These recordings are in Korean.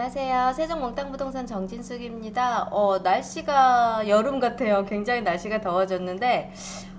안녕하세요. 세종몽땅부동산 정진숙입니다. 날씨가 여름 같아요. 굉장히 날씨가 더워졌는데,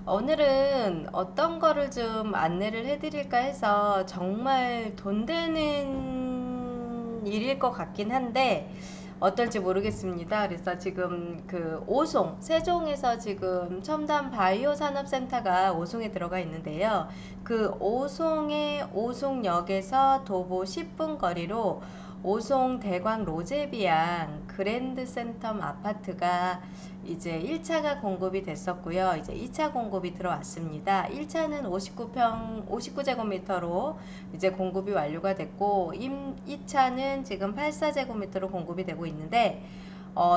오늘은 어떤 거를 좀 안내를 해드릴까 해서 정말 돈 되는 일일 것 같긴 한데, 어떨지 모르겠습니다. 그래서 지금 그 오송, 세종에서 지금 첨단 바이오 산업센터가 오송에 들어가 있는데요. 그 오송의 오송역에서 도보 10분 거리로 오송 대광 로제비앙 그랜드 센텀 아파트가 이제 1차가 공급이 됐었고요. 이제 2차 공급이 들어왔습니다. 1차는 59제곱미터로 이제 공급이 완료가 됐고, 2차는 지금 84제곱미터로 공급이 되고 있는데,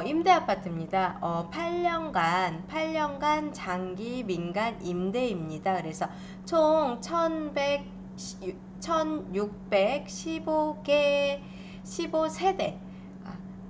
임대 아파트입니다. 8년간 장기 민간 임대입니다. 그래서 총 1615개 15세대,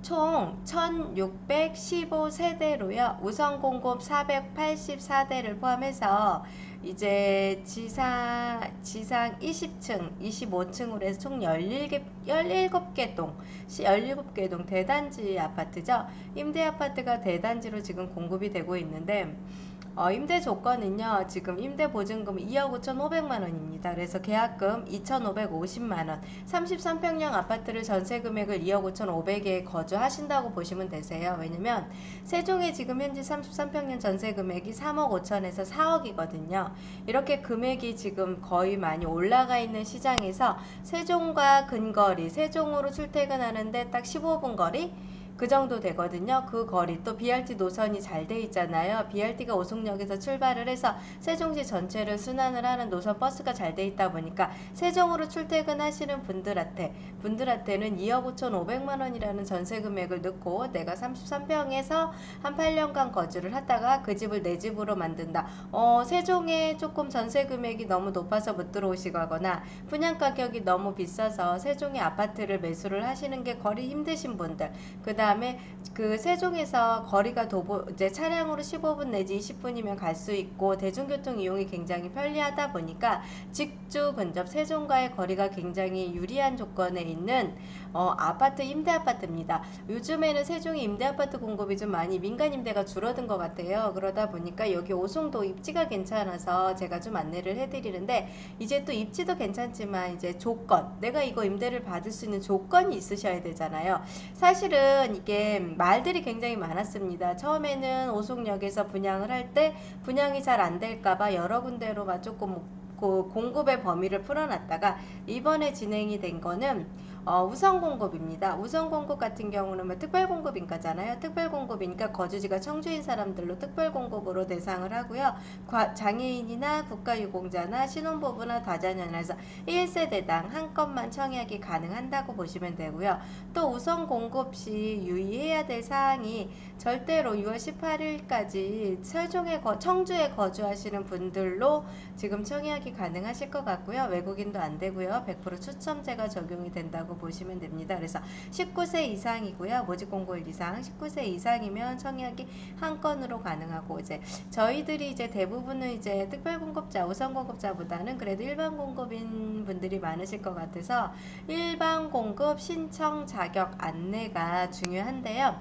총 1615세대로요. 우선 공급 484대를 포함해서 이제 지상 20층, 25층으로 해서 총 17개 동, 17개 동 대단지 아파트죠. 임대 아파트가 대단지로 지금 공급이 되고 있는데, 임대 조건은요, 지금 임대 보증금 2억 5,500만 원입니다. 그래서 계약금 2,550만 원, 33평형 아파트를 전세 금액을 2억 5,500에 거주하신다고 보시면 되세요. 왜냐면 세종에 지금 현재 33평형 전세 금액이 3억 5천에서 4억이거든요. 이렇게 금액이 지금 거의 많이 올라가 있는 시장에서 세종과 근거리, 세종으로 출퇴근하는데 딱 15분 거리, 그 정도 되거든요. 그 거리, 또 BRT 노선이 잘 돼 있잖아요. BRT가 오송역에서 출발을 해서 세종시 전체를 순환을 하는 노선 버스가 잘 돼 있다 보니까 세종으로 출퇴근하시는 분들한테는 2억 5천5백만 원이라는 전세 금액을 넣고 내가 33평에서 한 8년간 거주를 하다가 그 집을 내 집으로 만든다. 세종에 조금 전세 금액이 너무 높아서 못 들어오시거나 분양 가격이 너무 비싸서 세종에 아파트를 매수를 하시는 게 거리 힘드신 분들, 그 다음에 그 세종에서 거리가 이제 차량으로 15분 내지 20분이면 갈 수 있고 대중교통 이용이 굉장히 편리하다 보니까 직주 근접 세종과의 거리가 굉장히 유리한 조건에 있는 아파트, 임대 아파트입니다. 요즘에는 세종의 임대 아파트 공급이 좀 많이 민간 임대가 줄어든 것 같아요. 그러다 보니까 여기 오송도 입지가 괜찮아서 제가 좀 안내를 해드리는데, 이제 또 입지도 괜찮지만 이제 조건, 내가 이거 임대를 받을 수 있는 조건이 있으셔야 되잖아요. 사실은 이게 말들이 굉장히 많았습니다. 처음에는 오송역에서 분양을 할 때 분양이 잘 안 될까봐 여러 군데로 조금 그 공급의 범위를 풀어놨다가 이번에 진행이 된 거는 우선 공급입니다. 우선 공급 같은 경우는 뭐 특별 공급인 거잖아요. 특별 공급이니까 거주지가 청주인 사람들로 특별 공급으로 대상을 하고요. 장애인이나 국가유공자나 신혼부부나 다자녀나 해서 1세대당 한 건만 청약이 가능한다고 보시면 되고요. 또 우선 공급 시 유의해야 될 사항이 절대로 6월 18일까지 청주에 거주하시는 분들로 지금 청약이 가능하실 것 같고요. 외국인도 안 되고요. 100% 추첨제가 적용이 된다고 보시면 됩니다. 그래서 19세 이상이고요. 모집 공고일 이상 19세 이상이면 청약이 한 건으로 가능하고, 이제 저희들이 이제 대부분은 이제 특별 공급자, 우선 공급자보다는 그래도 일반 공급인 분들이 많으실 것 같아서 일반 공급 신청 자격 안내가 중요한데요.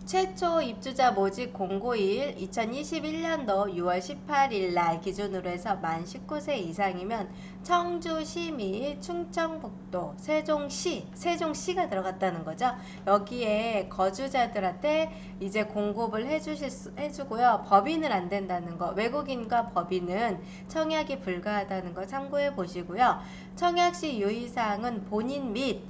최초 입주자 모집 공고일 2021년도 6월 18일 날 기준으로 해서 만 19세 이상이면 청주시 및 충청북도 세종시가 들어갔다는 거죠. 여기에 거주자들한테 이제 공급을 해주고요. 법인은 안 된다는 거, 외국인과 법인은 청약이 불가하다는 거 참고해 보시고요. 청약 시 유의사항은 본인 및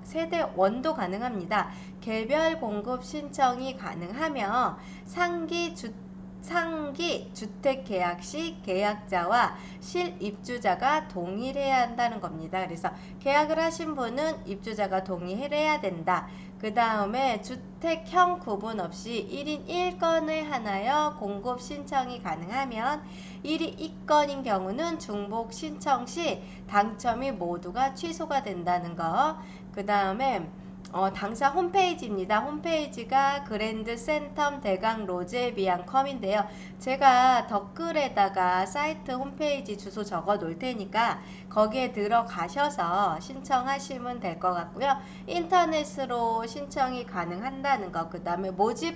세대원도 가능합니다. 개별 공급 신청이 가능하며 상기 주택 계약 시 계약자와 실입주자가 동일해야 한다는 겁니다. 그래서 계약을 하신 분은 입주자가 동의해야 된다. 그 다음에 주택형 구분 없이 1인 1건을 하나여 공급 신청이 가능하면 1인 2건인 경우는 중복 신청 시 당첨이 모두가 취소가 된다는 거. 그 다음에 당사 홈페이지입니다. 홈페이지가 그랜드 센텀 대강 로제비앙컴인데요. 제가 댓글에다가 사이트 홈페이지 주소 적어 놓을 테니까 거기에 들어가셔서 신청하시면 될 것 같고요. 인터넷으로 신청이 가능한다는 거, 그 다음에 모집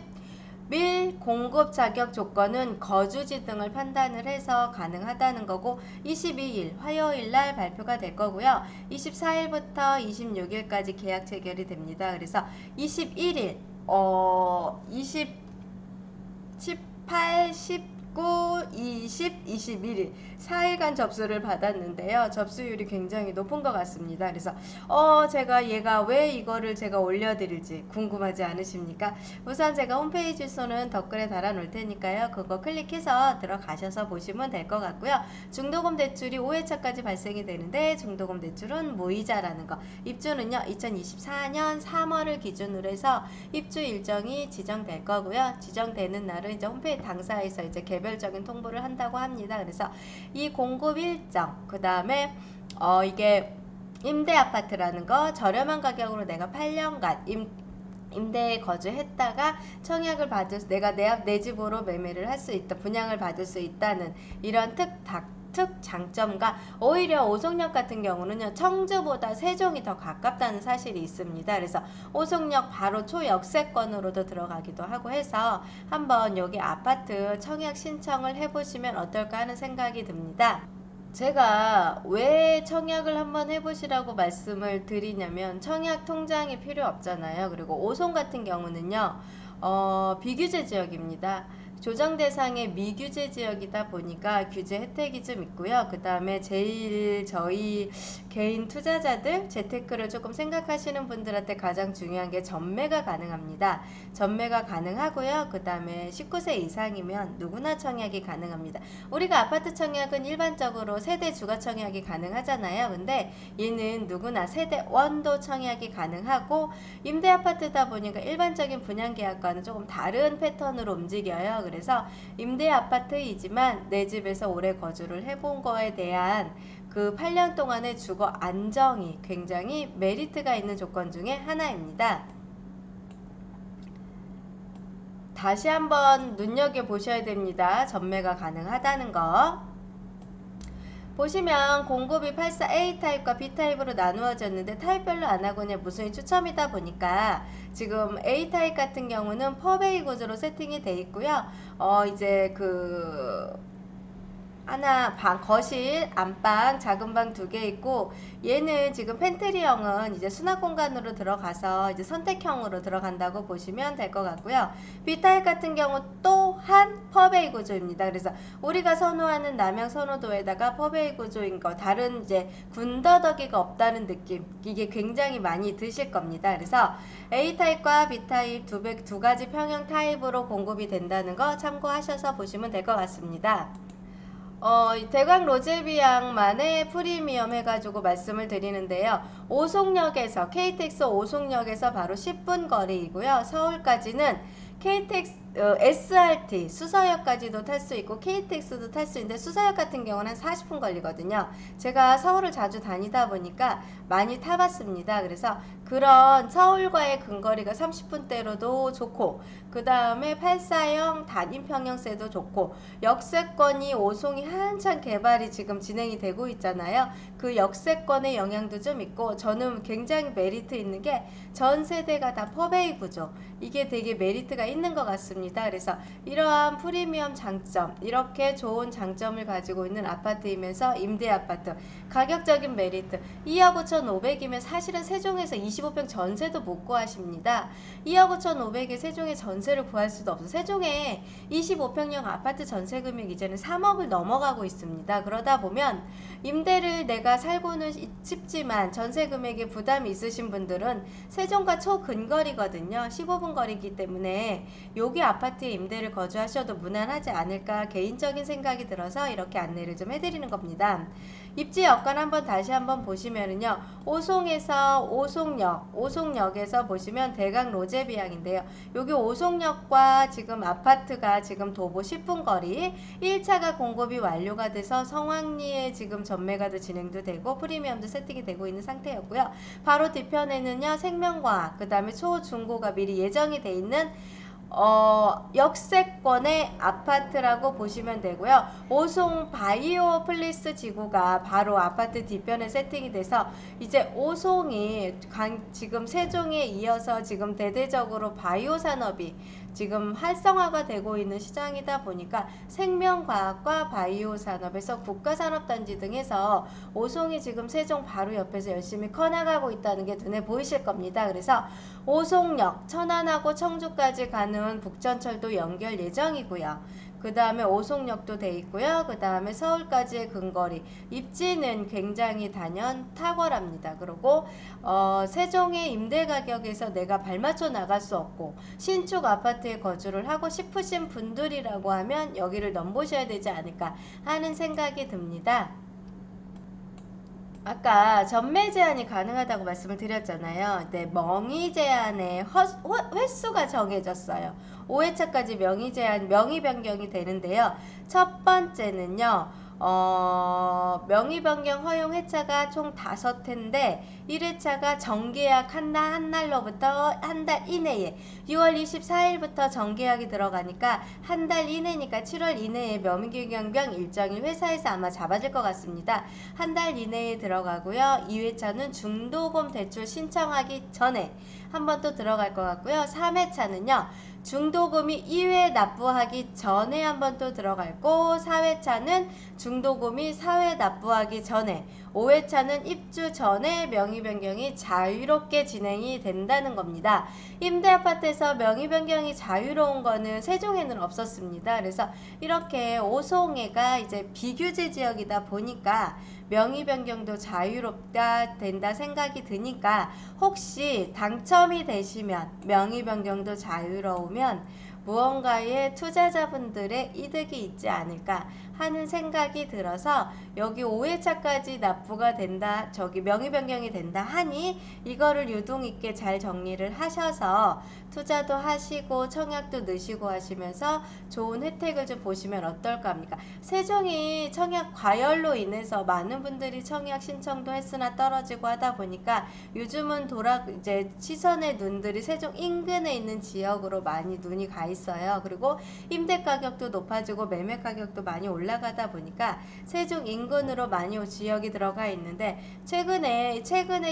밀 공급 자격 조건은 거주지 등을 판단을 해서 가능하다는 거고, 22일 화요일 날 발표가 될 거고요. 24일부터 26일까지 계약 체결이 됩니다. 그래서 21일 18, 19, 20, 21일 4일간 접수를 받았는데요. 접수율이 굉장히 높은 것 같습니다. 그래서 제가 얘가 왜 이거를 제가 올려드릴지 궁금하지 않으십니까? 우선 제가 홈페이지 주소는 댓글에 달아 놓을 테니까요. 그거 클릭해서 들어가셔서 보시면 될 것 같고요. 중도금 대출이 5회차까지 발생이 되는데, 중도금 대출은 무이자라는 거. 입주는요 2024년 3월을 기준으로 해서 입주 일정이 지정될 거고요. 지정되는 날은 이제 홈페이지 당사에서 이제 개별적인 통보를 한다고 합니다. 그래서 이 공급 일정, 그 다음에 이게 임대 아파트라는 거, 저렴한 가격으로 내가 8년간 임대에 거주했다가 청약을 받을, 내가 내 집으로 매매를 할 수 있다, 분양을 받을 수 있다는 이런 장점과, 오히려 오송역 같은 경우는요 청주보다 세종이 더 가깝다는 사실이 있습니다. 그래서 오송역 바로 초역세권으로도 들어가기도 하고 해서 한번 여기 아파트 청약 신청을 해보시면 어떨까 하는 생각이 듭니다. 제가 왜 청약을 한번 해보시라고 말씀을 드리냐면, 청약 통장이 필요 없잖아요. 그리고 오송 같은 경우는요 비규제 지역입니다. 조정 대상의 미규제 지역이다 보니까 규제 혜택이 좀 있고요. 그 다음에 제일 저희 개인 투자자들, 재테크를 조금 생각하시는 분들한테 가장 중요한 게 전매가 가능합니다. 전매가 가능하고요. 그 다음에 19세 이상이면 누구나 청약이 가능합니다. 우리가 아파트 청약은 일반적으로 세대 주거 청약이 가능하잖아요. 근데 얘는 누구나 세대 원도 청약이 가능하고, 임대 아파트다 보니까 일반적인 분양계약과는 조금 다른 패턴으로 움직여요. 그래서 임대 아파트이지만 내 집에서 오래 거주를 해본 거에 대한 그 8년 동안의 주거 안정이 굉장히 메리트가 있는 조건 중에 하나입니다. 다시 한번 눈여겨보셔야 됩니다. 전매가 가능하다는 거. 보시면 공급이 84A 타입과 B 타입으로 나누어졌는데, 타입별로 안 하고 그냥 무순위 추첨이다 보니까 지금 A 타입 같은 경우는 퍼베이 구조로 세팅이 돼 있고요. 이제 하나, 방, 거실, 안방, 작은 방 2개 있고, 얘는 지금 팬트리형은 이제 수납 공간으로 들어가서 이제 선택형으로 들어간다고 보시면 될 것 같고요. B타입 같은 경우 또한 퍼베이 구조입니다. 그래서 우리가 선호하는 남양 선호도에다가 퍼베이 구조인 거, 다른 이제 군더더기가 없다는 느낌, 이게 굉장히 많이 드실 겁니다. 그래서 A타입과 B타입 두 가지 평형 타입으로 공급이 된다는 거 참고하셔서 보시면 될 것 같습니다. 대광 로제비앙만의 프리미엄 해가지고 말씀을 드리는데요. 오송역에서, KTX 오송역에서 바로 10분 거리이고요. 서울까지는 KTX SRT 수서역까지도 탈 수 있고 KTX도 탈 수 있는데, 수서역 같은 경우는 40분 걸리거든요. 제가 서울을 자주 다니다 보니까 많이 타봤습니다. 그래서 그런 서울과의 근거리가 30분대로도 좋고, 그 다음에 84형 단임평형세도 좋고, 역세권이 오송이 한창 개발이 지금 진행이 되고 있잖아요. 그 역세권의 영향도 좀 있고, 저는 굉장히 메리트 있는 게 전 세대가 다 퍼베이 구조, 이게 되게 메리트가 있는 것 같습니다. 그래서 이러한 프리미엄 장점, 이렇게 좋은 장점을 가지고 있는 아파트이면서 임대 아파트, 가격적인 메리트, 2억 5,500이면 사실은 세종에서 25평 전세도 못 구하십니다. 2억 5,500에 세종에 전세를 구할 수도 없어. 세종에 25평형 아파트 전세 금액 이제는 3억을 넘어가고 있습니다. 그러다 보면 임대를 내가 살고는 싶지만 전세 금액에 부담이 있으신 분들은 세종과 초근거리거든요. 15분 거리이기 때문에 여기 아파트에 임대를 거주하셔도 무난하지 않을까 개인적인 생각이 들어서 이렇게 안내를 좀 해드리는 겁니다. 입지 여건 다시 한번 보시면은요, 오송에서 오송역에서 보시면 대강 로제비앙인데요. 여기 오송역과 지금 아파트가 지금 도보 10분 거리, 1차가 공급이 완료가 돼서 성황리에 지금 전매가 진행도 되고 프리미엄도 세팅이 되고 있는 상태였고요. 바로 뒤편에는요, 생명과학, 그 다음에 초중고가 미리 예정이 돼 있는 역세권의 아파트라고 보시면 되고요. 오송 바이오 플리스 지구가 바로 아파트 뒤편에 세팅이 돼서 이제 오송이 지금 세종에 이어서 지금 대대적으로 바이오 산업이 지금 활성화가 되고 있는 시장이다 보니까 생명과학과 바이오 산업에서 국가산업단지 등에서 오송이 지금 세종 바로 옆에서 열심히 커나가고 있다는 게 눈에 보이실 겁니다. 그래서 오송역, 천안하고 청주까지 가는 북전철도 연결 예정이고요. 그 다음에 오송역도 돼 있고요. 그 다음에 서울까지의 근거리, 입지는 굉장히 단연 탁월합니다. 그리고 세종의 임대 가격에서 내가 발맞춰 나갈 수 없고 신축 아파트에 거주를 하고 싶으신 분들이라고 하면 여기를 넘보셔야 되지 않을까 하는 생각이 듭니다. 아까 전매 제한이 가능하다고 말씀을 드렸잖아요. 네, 명의 제한의 횟수가 정해졌어요. 5회차까지 명의 제한, 명의 변경이 되는데요. 첫 번째는요. 명의 변경 허용 회차가 총 5회인데 1회차가 정계약 한 날로부터 한 달 이내에 6월 24일부터 정계약이 들어가니까 한 달 이내니까 7월 이내에 명의 변경 일정이 회사에서 아마 잡아질 것 같습니다. 한 달 이내에 들어가고요. 2회차는 중도금 대출 신청하기 전에 한 번 또 들어갈 것 같고요. 3회차는요. 중도금이 2회 납부하기 전에 한 번 또 들어갈고 4회차는 중도금이 4회 납부하기 전에 5회차는 입주 전에 명의 변경이 자유롭게 진행이 된다는 겁니다. 임대아파트에서 명의 변경이 자유로운 거는 세종에는 없었습니다. 그래서 이렇게 오송해가 이제 비규제 지역이다 보니까 명의 변경도 자유롭다 된다 생각이 드니까 혹시 당첨이 되시면 명의 변경도 자유로우면 무언가의 투자자분들의 이득이 있지 않을까 하는 생각이 들어서 여기 5회차까지 납부가 된다, 저기 명의 변경이 된다 하니 이거를 유동 있게 잘 정리를 하셔서 투자도 하시고 청약도 넣으시고 하시면서 좋은 혜택을 좀 보시면 어떨까 합니까? 세종이 청약 과열로 인해서 많은 분들이 청약 신청도 했으나 떨어지고 하다 보니까 요즘은 이제 시선의 눈들이 세종 인근에 있는 지역으로 많이 눈이 가 있어요. 그리고 임대 가격도 높아지고 매매 가격도 많이 올라가다 보니까 세종 인근으로 많이 지역이 들어가 있는데 최근에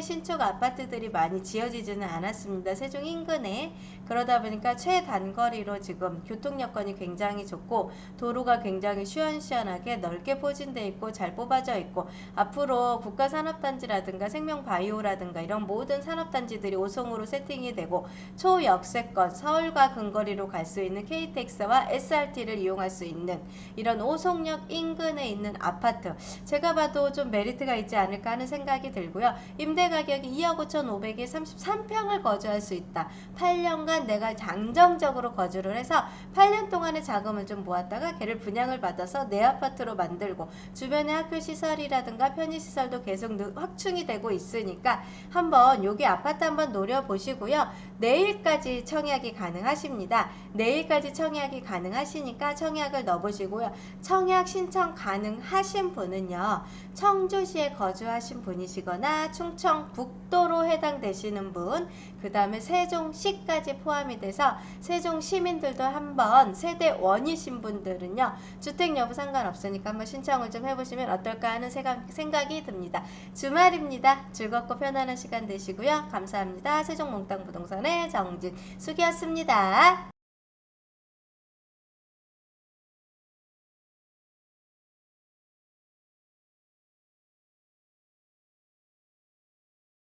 신축 아파트들이 많이 지어지지는 않았습니다. 세종 인근에. 그러다 보니까 최단거리로 지금 교통 여건이 굉장히 좋고 도로가 굉장히 시원시원하게 넓게 포진되어 있고 잘 뽑아져 있고 앞으로 국가산업단지라든가 생명바이오라든가 이런 모든 산업단지들이 오송으로 세팅이 되고 초역세권 서울과 근거리로 갈 수 있는 KTX와 SRT를 이용할 수 있는 이런 오송역 인근에 있는 아파트, 제가 봐도 좀 메리트가 있지 않을까 하는 생각이 들고요. 임대 가격이 2억 5,500에 33평을 거주할 수 있다. 8년간 내가 안정적으로 거주를 해서 8년 동안의 자금을 좀 모았다가 걔를 분양을 받아서 내 아파트로 만들고 주변에 학교 시설이라든가 편의시설도 계속 확충이 되고 있으니까 한번 여기 아파트 한번 노려보시고요. 내일까지 청약이 가능하십니다. 내일까지 청약이 가능하시니까 청약을 넣어보시고요. 청약 신청 가능하신 분은요. 청주시에 거주하신 분이시거나 충청북도로 해당되시는 분, 그 다음에 세종시까지 포함이 돼서 세종시민들도 한번 세대원이신 분들은요. 주택 여부 상관없으니까 한번 신청을 좀 해보시면 어떨까 하는 생각이 듭니다. 주말입니다. 즐겁고 편안한 시간 되시고요. 감사합니다. 세종몽땅부동산의 정진숙이었습니다.